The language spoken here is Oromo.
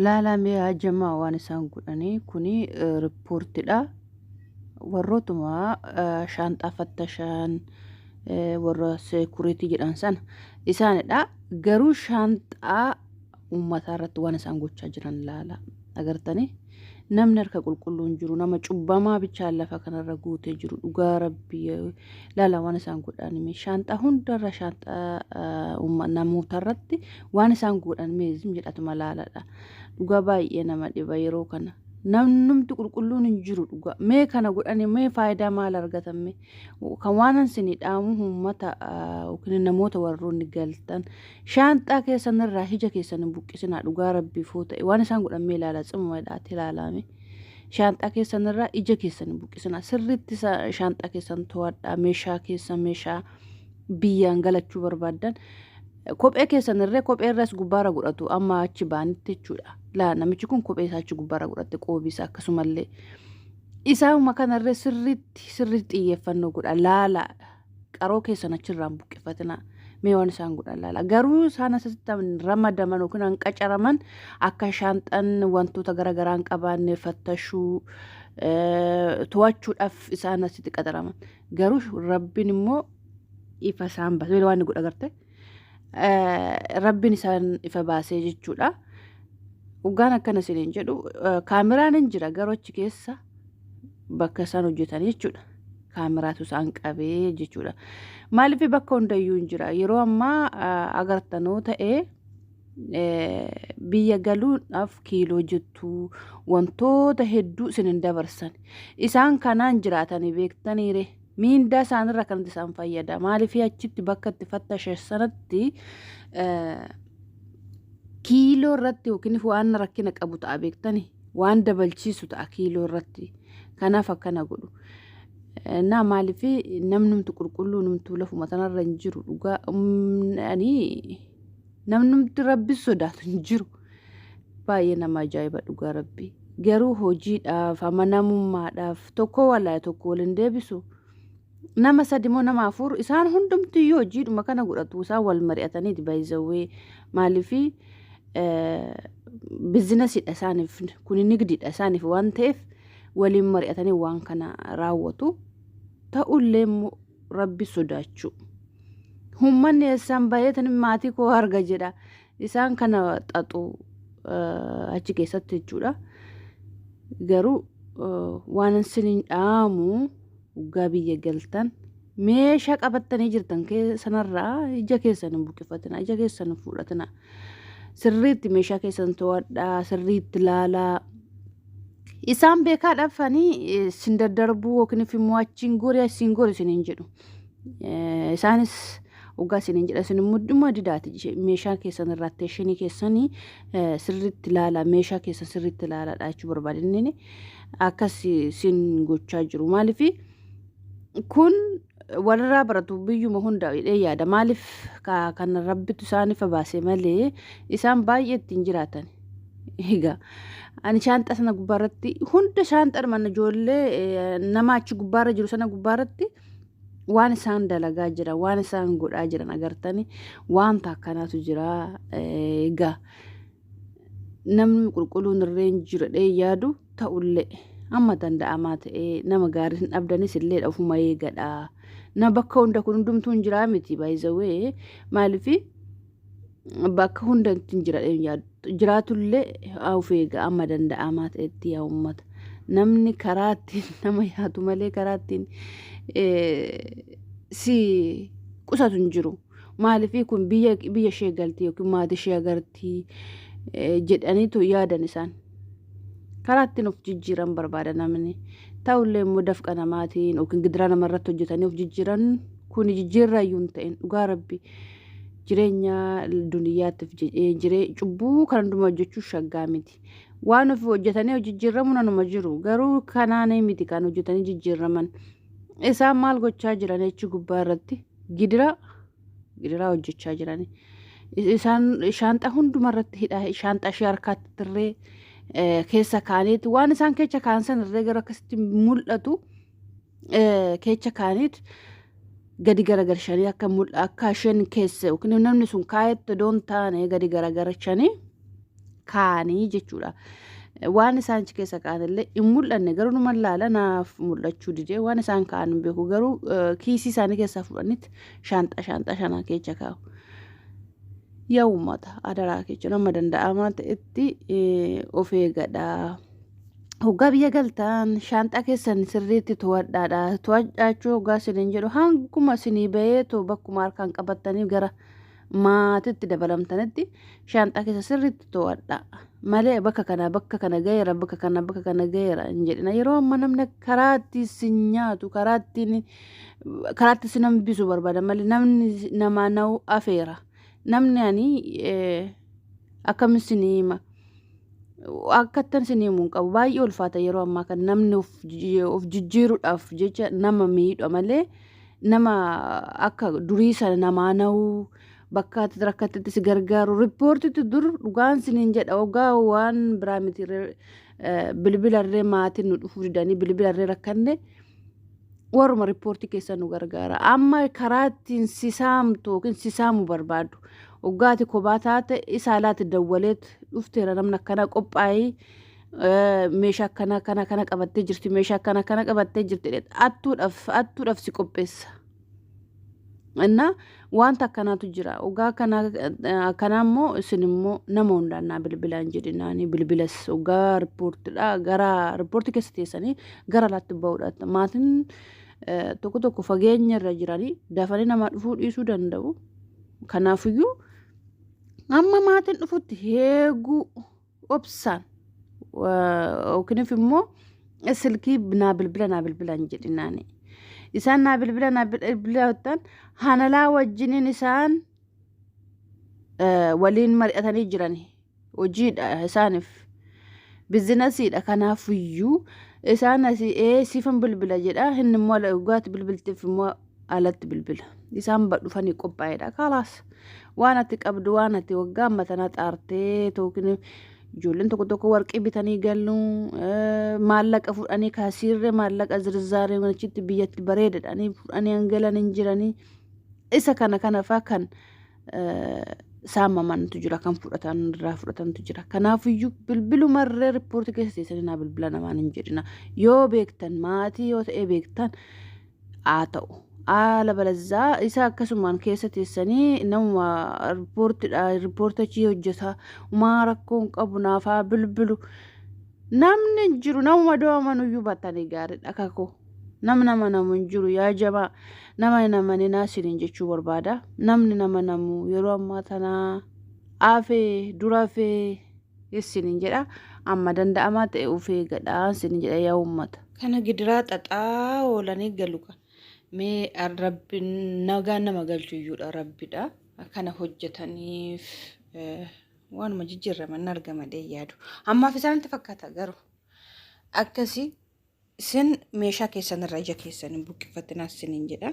laalamee jamaa waan isaan godhanii kuni riippoortidha. Warrootuma shaanxaa fattashan warra seekuriitii jedhan sana isaanidha. Garuu shaanxaa uummataa irratti waan isaan gochaa jiran laala agartanii. Namni harka qulqulluun jiru nama cubbamaa bichaan lafa kanarra guutee jiru dhugaa rabbii laala waan isaan godhan shaanxaa hundarra shaanxaa namoota irratti waan isaan godhan meezim jedhatuma laaladha. Dhugaa baay'ee nama dhiba yeroo kana. Namnumti qulqulluun hin jiru dhugaa. Mee kana godhani mee faayidaa maal argatame? Kan waan isinii dhaamu uummata yookiin namoota warroonni galtan shaanxaa keessan irraa ija keessan buqqisinaa dhugaa rabbiif yoo ta'e waan isaan godhan mee ilaala cimmadhaatti ilaalame. Shaanxaa keessan irraa ija keessan buqqisinaa sirriitti shaanxaa keessan to'adhaa meeshaa keessan meeshaa biyyaan galachuu barbaadan. Kophee keessan irree kophee irraas gubbaara godhatu amma achi baanitti jechuudha. Laa namichi kun kophee isaa achi gubbaara godhatte qoobisaa akkasumallee isaanuma kanarree sirriitti xiyyeeffannoo godha laala qaroo keessan achirraan buqqifatina mee waan isaan godhan laala garuu isaan asitti ramadaman yookiin hanqacaraman akka shaanxaan wantoota garaagaraa hin qabaanne fattashuu to'achuudhaaf isaan asitti qaxaraman garuu rabbiin immoo ifa isaan baasee waan godha garte. Rabbiin isaan ifa baasee jechuudha. Ugaan akkana siniin jedhu kaameraan hin jira garuu achi keessa bakka isaan hojjetan jechuudha. Kaameraatu isaan qabee jechuudha. Maaliif bakka hundayyuu hin jira yeroo ammaa agartanoo ta'ee biyya galuudhaaf kiiloo jettu wantoota hedduu isinin dabarsan isaan kanaan jiraatanii beektaniire. Miindaa isaanirra kanatti isaan fayyada. Maaliif achitti bakka itti fattashe sanatti kiiloo irratti yookiin waan rakkina qabu ta'a beektani waan dabalchiisu ta'a kiiloo irratti. Kanaaf akkana godhu. Naa maaliif namnumti qulqulluu numtuu lafuma tanarra hin jiru dhugaa namnumti rabbi sodaatu hin jiru. Baay'ee nama ajaa'iba dhugaa rabbi. Garuu hojiidhaaf amanamummaadhaaf tokko walaa tokko waliin deebisu. Nama sadimoo nama afur isaan hundumti yoo hojiidhuma kana godhatu isaan wal mari'ataniiti baay'izawee maaliif biizinasiidha isaaniif kun nigdiidha isaaniif waan ta'eef waliin mari'atanii waan kana raawwatu ta'ullee rabbi sodaachuu. Uummanni isaan baay'atanii maatii koo arga jedha isaan kana xaxu achi keessatti jechuudha. Garuu waan isiniin dhaamu ugaa biyya galtan meeshaa qabattanii jirtan sanarraa ija keessan buqqifatina ija keessan fudhatina sirriitti meeshaa keessan to'adhaa sirriitti laalaa isaan beekaa dhafanii sin daddarbuu yookiin immoo achiin gorii asiin gorii isiniin jedhu isaanis ugaa isiniin jedha isin mudduma didaati meeshaa keessan irraa teeshinii keessanii sirriitti laalaa meeshaa keessan sirriitti laalaadha jechuu barbaadanii akkas sin gochaa jiru maaliif kun walirraa baratu biyyuma hunda yaada maaliif kan rabbitu isaan ifa baasee malee isaan baay'ee ittiin jiraatan. Egaa ani shaanxaa sana gubbaarratti hunda shaanxaa mana ijoollee nama achi gubbaarra jiru sana gubbaarratti waan isaan dalagaa jiran waan isaan godhaa jiran agartanii wanta akkanaatu jira. Egaa namni qulqulluun irree hin jiru yaadu ta'ullee amma danda'amaa ta'ee nama gaarii hin dhabdanis illee dhafuma eegadha. Na bakka hunda kun hundumtuu hin jiraa miti baay'izawee maaliif bakka hunda hin jiraatullee of eega amma danda'amaa ta'etti yaa uummata. Namni karaattiin nama yaatu malee karaattiin si qusatu hin jiru. Maaliif kun biyya ishee galtii yookiin maatii ishee agartii jedhaniitu yaadan isaan. Karaattiin of jijjiiran barbaada namni ta'ullee immoo dafqa namaatiin yookiin gidiraa namarratti hojjetanii of jijjiiran kun jijjiirraayyuu hin ta'in dhugaa rabbi jireenya duniyyaatiif cubbuu kan hundumaa hojjechuu shaggaa miti waan of hojjetanii jijjiiramu nanuma jiru garuu kanaanee miti kan hojjetanii jijjiiraman isaan maal gochaa jiran jechi gubbaa irratti gidiraa hojjechaa jiran isaan shaanxaa hundumarratti hidhaa shaanxaa ishee harkaatti tirree keessa kaaniiti waan isaan keessa kaansan irree gara akkasitti mul'atu keessa kaaniiti gadi garagarshanii akka isheen keessa yookiin namni sun kaayetti doon taane gadi garagarshanii kaanii jechuudha. Waan isaan achi keessa kaa'anillee hin mul'anne garuu numa laala naaf mul'achuu didee waan isaan kaa'an hin beeku garuu kiisii isaanii keessaa fudhanitti shaanxaa shanaa keessa kaa'u. Yaa uummata adaraa keessa nama danda'amaa ta'etti of eegadhaa. Hoggaa biyya galtaan shaanxaa keessan sirriitti to'adhaadha. To'adhaachuu hoggaa isiniin jedhu hanguma isinii bahee bakkuma harkaan qabattanii gara maatitti dabalamtanitti shaanxaa keessa sirriitti to'adhaa. Malee bakka kana gaheera hin jedhina. Yeroo amma namni karaatti isin nyaatu karaatti isin hambisu barbaada malee namni namaa na'u afeera. Namni ani akkam isinii hima akkattan isinii himuun qabu baay'ee ulfaata yeroo ammaa kan namni of jijjiiruudhaaf jecha nama miidha malee nama akka durii sana namaa na'u bakka rakkattitti si gargaaru riippoortitti dur dhugaan isiniin jedha hoggaa waan biraa miti bilbilarree maatiin nu dhufuu didanii bilbilarree rakkanne warruma riippoortii keessa nu gargaara. Amma karaa ittiin sisaamtu yookiin sisaamu barbaadu hoggaati kophaa taate isaalaatti dawwaleet dhufteera namni akkana qophaa'ee meeshaa kana qabattee jirti meeshaa kana qabattee jirti attuudhaaf si qopheessa. Inna wanta akkanaatu jira. Hoggaa akkanaa immoo isin immoo nama hundaannaa bilbilaan jedhinaanii bilbilas hoggaa riippoortiidha gara riippoortii keessa teessanii gara laatti ba'uudhaatti maatiin tokko fageenya irra jiranii dafanii nama dhufuu dhiisuu danda'u. Kanaafiyyuu amma maatiin dhufutti heeguu obsaan yookiin immoo silkii naa bilbilaan jedhinaanii. Isaan naa bilbilaan hanalaa wajjiniin isaan waliin mari'atanii jirani hojiidha isaaniif biizinasiidha. Kanaafiyyuu isaan asii siifan bilbila jedha inni immoo dhugaatti bilbilteef immoo alatti bilbila. Isaan dhufanii qophaa'edha. Kalaas waan ati qabdu waan ati waggaa ammatanaa xaartee yookiin ijoolleen tokko warqii bitanii galu maallaqa fudhanii kaasiirree maallaqa zirzaaree achitti biyyatti bareedadhanii fudhanii hangalan hin jiranii isa kana faa kan saamamantu jira kan fudhatantu jira. Kanaafiyyuu bilbilumarree riippoortii keessa teessanii naa bilbila namaan hin jedhina. Yoo beektan maatii yoo ta'e beektan haa ta'u. Haala balazaa isa akkasumaan keessa teessanii nama riippoortichi hojjeta umaa rakkoon qabu naafaa bilbilu namni hin jiru nama doomanuyyuu battanii gaariidha kakoo nama hin jiru yaa jabaa nama naasiniin jechuu barbaada. Namni nama namu yeroo ammaa tanaa afee dura fee isiniin jedha amma danda'amaa ta'e ufee gadhaan isiniin jedha yaa uummata. Kana gidiraa xaxaa oolanii galu mee rabbiin nagaan nama galchuuyyuudha rabbiidha. Kana hojjetaniif waanuma jijjiiraman argama yaadu. Ammaaf isaanitti fakkaata garuu akkasii isin meeshaa keessan irra ija keessan buqqifattinaas isiniin jedha.